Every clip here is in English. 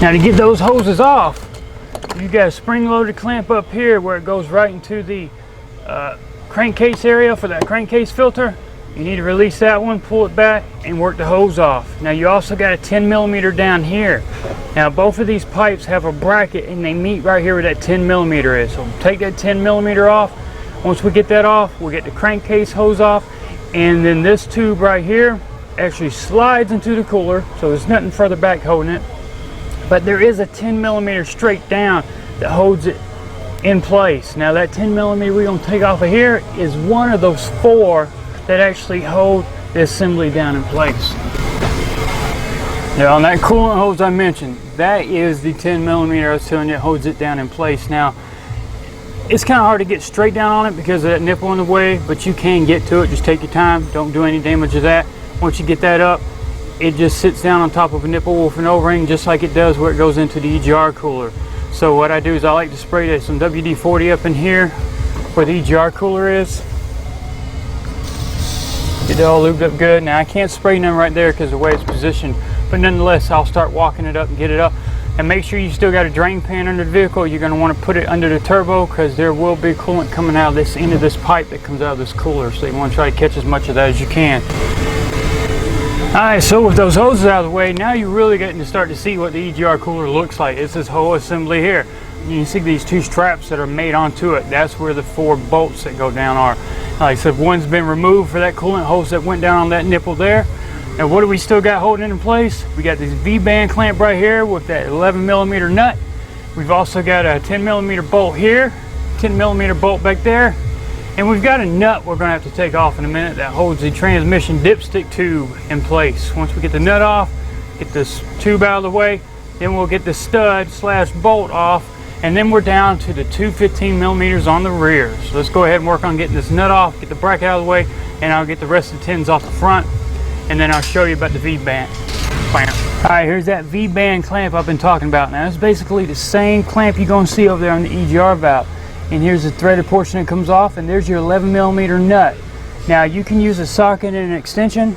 Now to get those hoses off, you got a spring-loaded clamp up here where it goes right into the crankcase area for that crankcase filter. You need to release that one, pull it back, and work the hose off. Now you also got a 10mm down here. Now both of these pipes have a bracket and they meet right here where that 10mm is. So take that 10mm off. Once we get that off, we'll get the crankcase hose off, and then this tube right here actually slides into the cooler, so there's nothing further back holding it. But there is a 10mm straight down that holds it in place. Now that 10mm we're going to take off of here is one of those 4 that actually hold the assembly down in place. Now on that coolant hose I mentioned, that is the 10mm I was telling you that holds it down in place. Now it's kind of hard to get straight down on it because of that nipple in the way, but you can get to it. Just take your time, don't do any damage to that. Once you get that up, it just sits down on top of a nipple with an O-ring, just like it does where it goes into the EGR cooler. So what I do is I like to spray some WD-40 up in here where the EGR cooler is. Get it all lubed up good. Now I can't spray none right there because of the way it's positioned, but nonetheless I'll start walking it up and get it up. And make sure you still got a drain pan under the vehicle. You're going to want to put it under the turbo because there will be coolant coming out of this end of this pipe that comes out of this cooler. So you want to try to catch as much of that as you can. Alright, so with those hoses out of the way, now you're really getting to start to see what the EGR cooler looks like. It's this whole assembly here. You can see these 2 straps that are made onto it. That's where the 4 bolts that go down are. Like I said, one's been removed for that coolant hose that went down on that nipple there. And what do we still got holding in place? We got this V-band clamp right here with that 11mm nut. We've also got a 10mm bolt here, 10mm bolt back there. And we've got a nut we're going to have to take off in a minute that holds the transmission dipstick tube in place. Once we get the nut off, get this tube out of the way, then we'll get the stud / bolt off, and then we're down to the 2 15mm on the rear. So let's go ahead and work on getting this nut off, get the bracket out of the way, and I'll get the rest of the 10s off the front, and then I'll show you about the V-band clamp. Alright, here's that V-band clamp I've been talking about. Now it's basically the same clamp you're going to see over there on the EGR valve. And here's the threaded portion that comes off, and there's your 11mm nut. Now you can use a socket and an extension.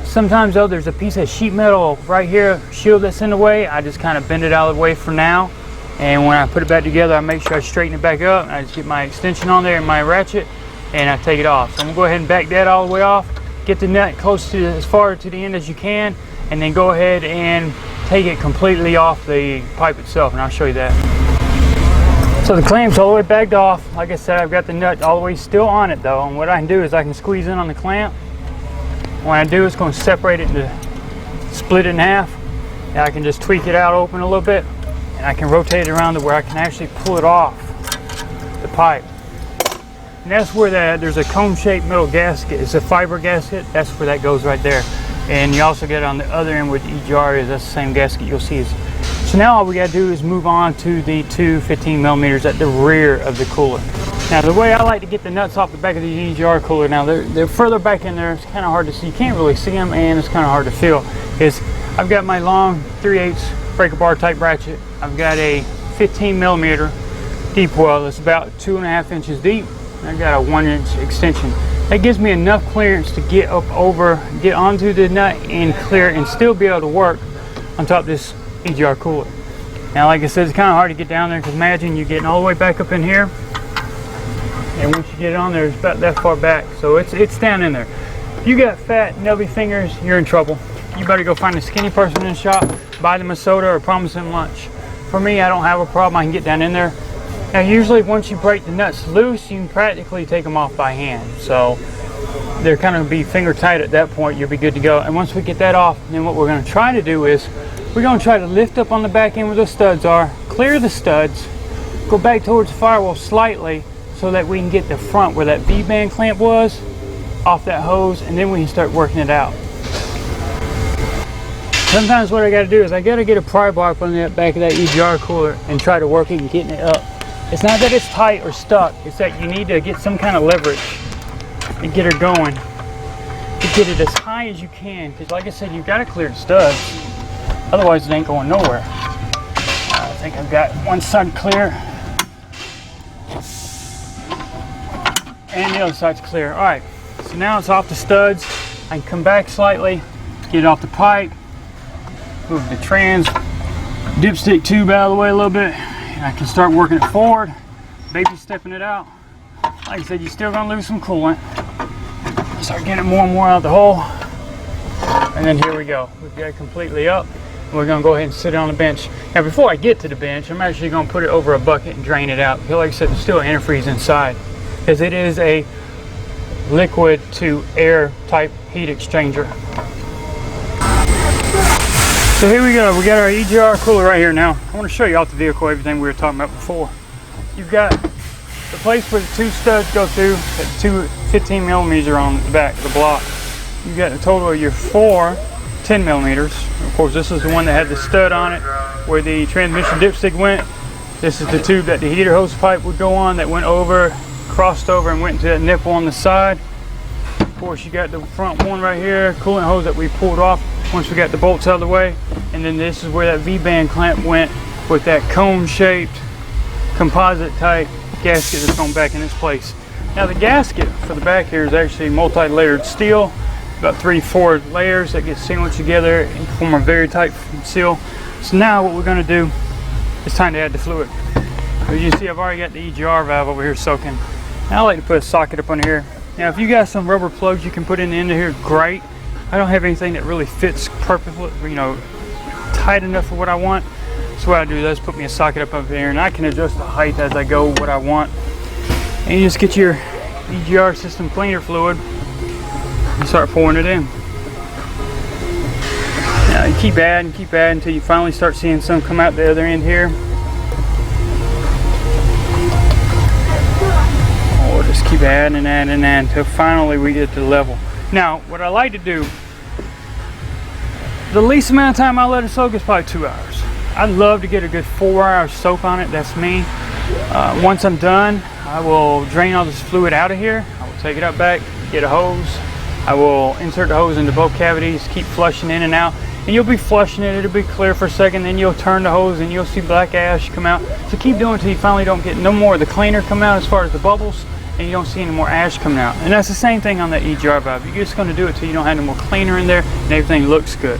Sometimes though, there's a piece of sheet metal right here, shield that's in the way. I just kind of bend it out of the way for now. And when I put it back together, I make sure I straighten it back up. And I just get my extension on there and my ratchet, and I take it off. So I'm gonna go ahead and back that all the way off. Get the nut close to as far to the end as you can, and then go ahead and take it completely off the pipe itself, and I'll show you that. So the clamp's all the way backed off. Like I said, I've got the nut all the way still on it though, and what I can do is I can squeeze in on the clamp. What I do is going to separate it into, split it in half, and I can just tweak it out open a little bit, and I can rotate it around to where I can actually pull it off the pipe. And that's where there's a cone-shaped metal gasket. It's a fiber gasket. That's where that goes right there. And you also get it on the other end where the EGR is. That's the same gasket you'll see. So now all we got to do is move on to the 2 15mm at the rear of the cooler. Now the way I like to get the nuts off the back of the EGR cooler, now they're further back in there, it's kind of hard to see, you can't really see them, and it's kind of hard to feel, is I've got my long 3/8 breaker bar type ratchet. I've got a 15mm deep well that's about 2.5 inches deep. I've got a 1-inch extension. That gives me enough clearance to get onto the nut and clear and still be able to work on top of this EGR cooler. Now like I said, it's kind of hard to get down there because imagine you're getting all the way back up in here, and once you get it on there, it's about that far back. So it's down in there. If you got fat, nubby fingers, you're in trouble. You better go find a skinny person in the shop, buy them a soda or promise them lunch. For me, I don't have a problem. I can get down in there. Now usually once you break the nuts loose, you can practically take them off by hand. So they're kind of be finger tight at that point. You'll be good to go. And once we get that off, then what we're going to try to do is we're going to try to lift up on the back end where the studs are, clear the studs, go back towards the firewall slightly so that we can get the front where that V-band clamp was off that hose, and then we can start working it out. Sometimes what I got to do is I got to get a pry bar up on the back of that EGR cooler and try to work it and getting it up. It's not that it's tight or stuck, it's that you need to get some kind of leverage and get her going to get it as high as you can, because like I said, you've got to clear the studs, otherwise it ain't going nowhere. I think I've got one side clear and the other side's clear. All right, so now it's off the studs. I can come back slightly, get it off the pipe, move the trans dipstick tube out of the way a little bit, and I can start working it forward, baby stepping it out. Like I said, you're still gonna lose some coolant. Start getting it more and more out of the hole. And then here we go. We've got it completely up. We're gonna go ahead and sit it on the bench. Now before I get to the bench, I'm actually gonna put it over a bucket and drain it out. Because like I said, there's still antifreeze inside. Because it is a liquid to air type heat exchanger. So here we go. We got our EGR cooler right here now. I want to show you off the vehicle everything we were talking about before. You've got the place where the two studs go through, that two 15 millimeters are on the back of the block. You've got a total of your 4 10 millimeters. Of course, this is the one that had the stud on it where the transmission dipstick went. This is the tube that the heater hose pipe would go on that went over, crossed over and went into that nipple on the side. Of course, you got the front one right here, coolant hose that we pulled off once we got the bolts out of the way. And then this is where that V-band clamp went with that cone-shaped composite type gasket that's going back in its place. Now the gasket for the back here is actually multi-layered steel, about 3-4 layers that get sandwiched together and form a very tight seal. So now what we're going to do is time to add the fluid. As you see, I've already got the EGR valve over here soaking. Now I like to put a socket up on here. Now if you got some rubber plugs you can put in the end of here, great. I don't have anything that really fits perfectly, you know, tight enough for what I want. So what I do is put me a socket up there, and I can adjust the height as I go what I want. And you just get your EGR system cleaner fluid and start pouring it in. Now you keep adding until you finally start seeing some come out the other end here. Oh, just keep adding and adding and adding until finally we get to the level. Now, what I like to do, the least amount of time I let it soak is probably 2 hours. I'd love to get a good 4 hours soak on it. That's me. Once I'm done, I will drain all this fluid out of here. I will take it up back, get a hose. I will insert the hose into both cavities, keep flushing in and out. And you'll be flushing it, it'll be clear for a second, then you'll turn the hose and you'll see black ash come out. So keep doing it until you finally don't get no more of the cleaner come out as far as the bubbles, and you don't see any more ash coming out. And that's the same thing on that EGR valve. You're just going to do it till you don't have any more cleaner in there and everything looks good.